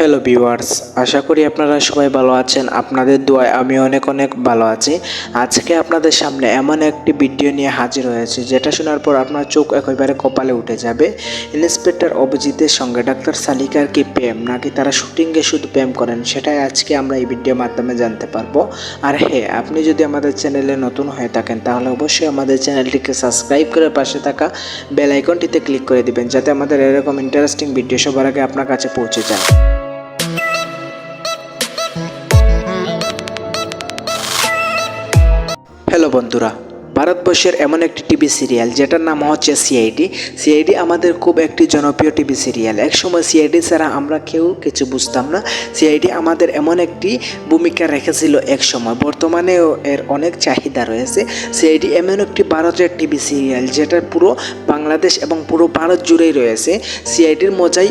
Hello viewers, আশা করি আপনারা সবাই ভালো আছেন। আপনাদের দোয়ায় আমি অনেক ভালো আছি। আজকে আপনাদের সামনে এমন একটি ভিডিও নিয়ে হাজির হয়েছে যেটা শোনার পর আপনার চোখ একেবারে কপালে উঠে যাবে। ইন্সপেক্টর অভিজিতের সঙ্গে ডাক্তার সালিকার কি প্রেম, নাকি তারা শুটিংয়ে শুধু প্রেম করেন, সেটাই আজকে আমরা এই ভিডিওর মাধ্যমে জানতে পারবো। আর হ্যাঁ, আপনি যদি আমাদের চ্যানেলে নতুন হয়ে থাকেন তাহলে অবশ্যই আমাদের চ্যানেলটিকে সাবস্ক্রাইব করে পাশে থাকা বেল আইকনটিতে ক্লিক করে দিবেন, যাতে আমাদের এরকম ইন্টারেস্টিং ভিডিও সবার আগে আপনার কাছে পৌঁছে যায়। হ্যালো বন্ধুরা, ভারতবর্ষের এমন একটি টিভি সিরিয়াল যেটার নাম হচ্ছে সিআইডি। সিআইডি আমাদের খুব একটি জনপ্রিয় টিভি সিরিয়াল। একসময় সিআইডি ছাড়া আমরা কেউ কিছু বুঝতাম না। সিআইডি আমাদের এমন একটি ভূমিকা রেখেছিল এক সময়, বর্তমানেও এর অনেক চাহিদা রয়েছে। সিআইডি এমন একটি ভারতের টিভি সিরিয়াল যেটার পুরো বাংলাদেশ এবং পুরো ভারত জুড়েই রয়েছে। সিআইডির মজাই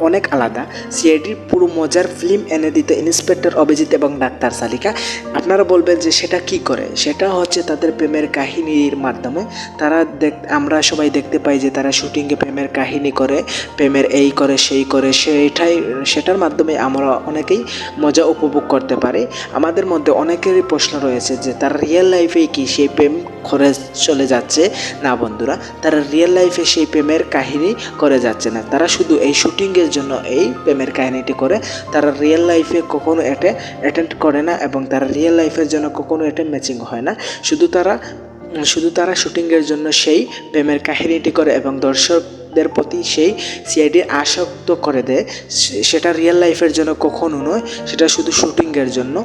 অনেক আলাদা। সিআইডির পুরো মজার ফিল্ম এনে দিত ইন্সপেক্টর অভিজিৎ এবং ডাক্তার সালিকা। আপনারা বলবেন যে সেটা কি করে? সেটা হচ্ছে তাদের প্রেমের কাহিনীর মাধ্যমে। আমরা সবাই দেখতে পাই যে তারা শুটিংয়ে প্রেমের কাহিনী করে, প্রেমের এই করে সেই করে, সেটার মাধ্যমে আমরা অনেকেই মজা উপভোগ করতে পারি। আমাদের মধ্যে অনেকেরই প্রশ্ন রয়েছে যে তারা রিয়েল লাইফে কি সেই প্রেম করে চলে যাচ্ছে? না বন্ধুরা, তারা রিয়েল লাইফে সেই প্রেমের কাহিনী করে যাচ্ছে না। তারা শুধু এই শুটিংয়ের জন্য এই প্রেমের কাহিনীটি করে। তারা রিয়েল লাইফে কখনো অ্যাটেন্ড করে না এবং তারা রিয়েল লাইফের জন্য কখনো ম্যাচিং হয় না। শুধু তারা শুটিংয়ের জন্য সেই প্রেমের কাহিনীটি করে এবং দর্শকদের প্রতি সেই সিআইডি আসক্ত করে দেয়। সেটা রিয়েল লাইফের জন্য কখনো নয়, সেটা শুধু শুটিংয়ের জন্য।